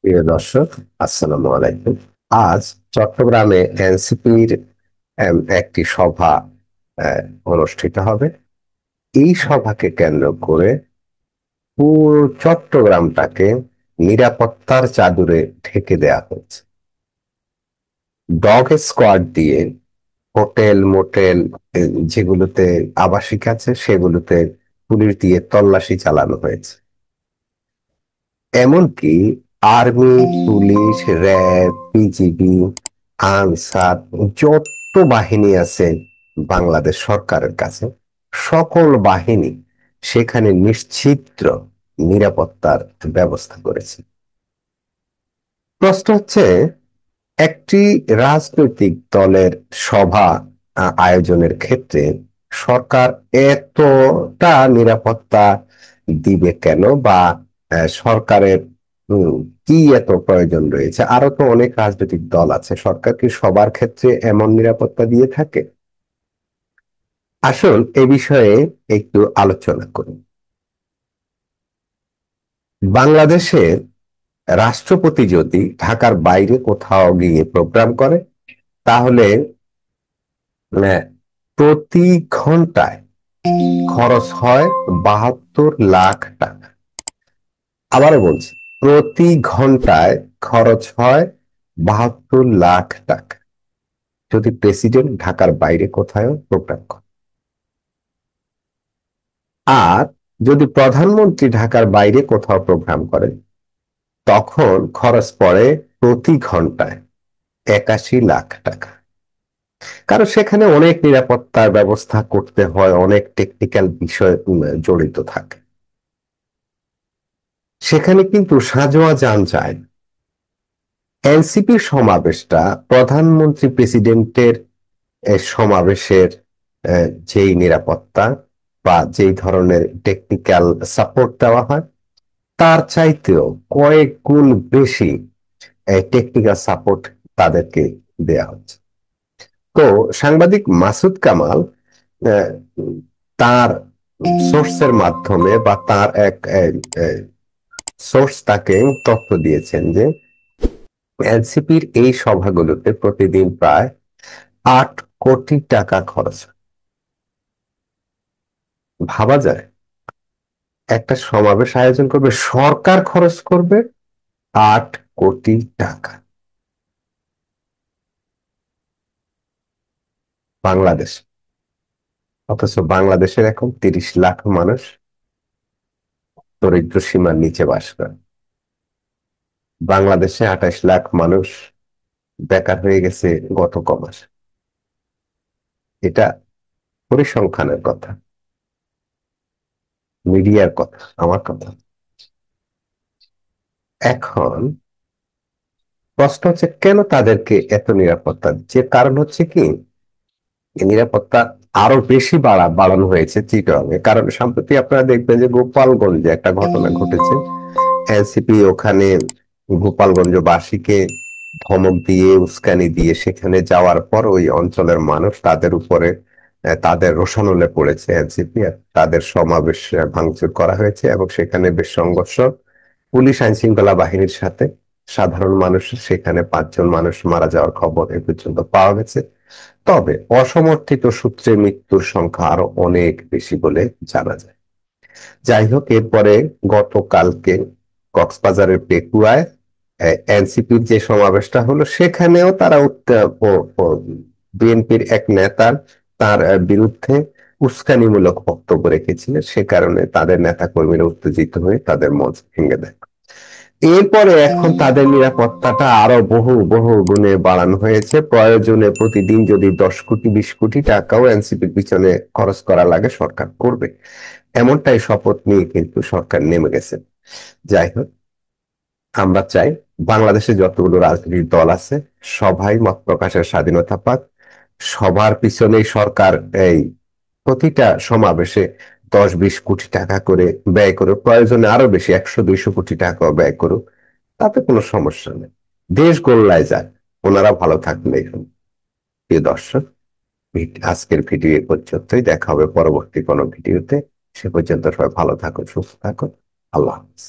প্রিয় দর্শক, আসসালামু আলাইকুম। আজ চট্টগ্রামে এনসিপির একটি সভা আহ, অনুষ্ঠিত হবে। এই সভাকে কেন্দ্র করে পুরো চট্টগ্রামটাকে নিরাপত্তার চাদরে ঢেকে দেয়া হয়েছে। ডগ স্কোয়াড দিয়ে হোটেল মোটেল যেগুলোতে আবাসিক আছে সেগুলোতে পুলিশ দিয়ে তল্লাশি চালানো হয়েছে। এমনকি army, police, RAB, BGB, answer, যত বাহিনী আছে বাংলাদেশ সরকারের কাছে, সকল বাহিনী সেখানে নিশ্চিদ্র নিরাপত্তার ব্যবস্থা করেছে। প্রশ্ন হচ্ছে, একটি রাজনৈতিক দলের সভা আয়োজনের ক্ষেত্রে সরকার এতটা নিরাপত্তা দিবে কেন, বা সরকারের উম, কি এত প্রয়োজন রয়েছে? আরো তো অনেক রাজনৈতিক দল আছে, সরকার কি সবার ক্ষেত্রে এমন নিরাপত্তা দিয়ে থাকে? আসুন এ বিষয়ে একটু আলোচনা করি। বাংলাদেশের রাষ্ট্রপতি যদি ঢাকার বাইরে কোথাও গিয়ে প্রোগ্রাম করে, তাহলে আহ, প্রতি ঘন্টায় খরচ হয় 72 লাখ টাকা। আবারও বলছি, প্রতি ঘন্টায় খরচ হয় 72 লাখ টাকা, যদি প্রেসিডেন্ট ঢাকার বাইরে কোথাও প্রোগ্রাম করে। আর যদি প্রধানমন্ত্রী ঢাকার বাইরে কোথাও প্রোগ্রাম করেন, তখন খরচ পড়ে প্রতি ঘন্টায় 81 লাখ টাকা। কারণ সেখানে অনেক নিরাপত্তার ব্যবস্থা করতে হয়, অনেক টেকনিক্যাল বিষয় জড়িত থাকে। সেখানে কিন্তু সাঁজোয়া যান যায় না। এনসিপির সমাবেশটা প্রধানমন্ত্রী প্রেসিডেন্টের সমাবেশের যেই নিরাপত্তা বা যেই ধরনের টেকনিক্যাল সাপোর্ট দেওয়া হয়, তার চাইতেও কয়েক গুণ বেশি টেকনিক্যাল সাপোর্ট তাদেরকে দেয়া হচ্ছে। তো সাংবাদিক মাসুদ কামাল আহ, তার সোর্সের মাধ্যমে বা তার এক সোর্স তাকে তথ্য দিয়েছেন যে এনসিপির এই সভাগুলোতে প্রতিদিন প্রায় 8 কোটি টাকা খরচ হয়। ভাবা যায়, একটা সমাবেশ আয়োজন করবে, সরকার খরচ করবে 8 কোটি টাকা। বাংলাদেশ, অথচ বাংলাদেশের এখন 30 লাখ মানুষ দরিদ্র সীমার নিচে বাস করে। বাংলাদেশে 28 লাখ মানুষ বেকার হয়ে গেছে গত কমাস। এটা পরিসংখ্যানের কথা, মিডিয়ার কথা, আমার কথা। এখন প্রশ্ন হচ্ছে, কেন তাদেরকে এত নিরাপত্তা দিচ্ছে? কারণ হচ্ছে কি, এই নিরাপত্তা আরো বেশি বাড়ানো হয়েছে চিটাগাংয়ে। কারণ সম্প্রতি আপনারা দেখবেন যে গোপালগঞ্জে একটা ঘটনা ঘটেছে। এনসিপি ওখানে গোপালগঞ্জবাসীকে ধমক দিয়ে, উস্কানি দিয়ে সেখানে যাওয়ার পর ওই অঞ্চলের মানুষ তাদের উপরে তাদের রোষানলে পড়েছে এনসিপি, আর তাদের সমাবেশ ভাঙচুর করা হয়েছে এবং সেখানে বেশ সংঘর্ষ পুলিশ আইন শৃঙ্খলা বাহিনীর সাথে। সাধারণ মানুষ, সেখানে 5 জন মানুষ মারা যাওয়ার খবর এ পর্যন্ত পাওয়া গেছে। তবে অসমর্থিত সূত্রে মৃত্যুর সংখ্যা আরো অনেক বেশি বলে জানা যায়। যাই হোক, এরপরে গতকালকে কক্সবাজারের পেকুয়ায় এনসিপির যে সমাবেশটা হলো, সেখানেও তারা বিএনপির এক নেতার তার বিরুদ্ধে উস্কানিমূলক বক্তব্য রেখেছিলেন। সে কারণে তাদের নেতা কর্মীরা উত্তেজিত হয়ে তাদের মঞ্চ ভেঙে দেয়। এরপরে এখন তাদের নিরাপত্তাটা আরো বহু বহু গুণে বাড়ানো হয়েছে। প্রয়োজনে প্রতিদিন যদি 10 কোটি 20 কোটি টাকাও এনসিপির পিছনে খরচ করা লাগে, সরকার করবে। এমনটাই শপথ নিয়ে কিন্তু সরকার নেমে গেছে। যাই হোক, আমরা চাই বাংলাদেশে যতগুলো রাজনৈতিক দল আছে সবাই মত প্রকাশের স্বাধীনতা পাক। সবার পিছনেই সরকার এই প্রতিটা সমাবেশে 10-20 কোটি টাকা করে ব্যয় করুক, প্রয়োজনে আরো বেশি 100-200 কোটি টাকা ব্যয় করুক, তাতে কোনো সমস্যা নেই। দেশ গোল্লায় যায়, ওনারা ভালো থাকলে। প্রিয় দর্শক, আজকের ভিডিও এ পর্যন্তই। দেখা হবে পরবর্তী কোনো ভিডিওতে। সে পর্যন্ত সবাই ভালো থাকুন, সুস্থ থাকুন। আল্লাহ হাফিজ।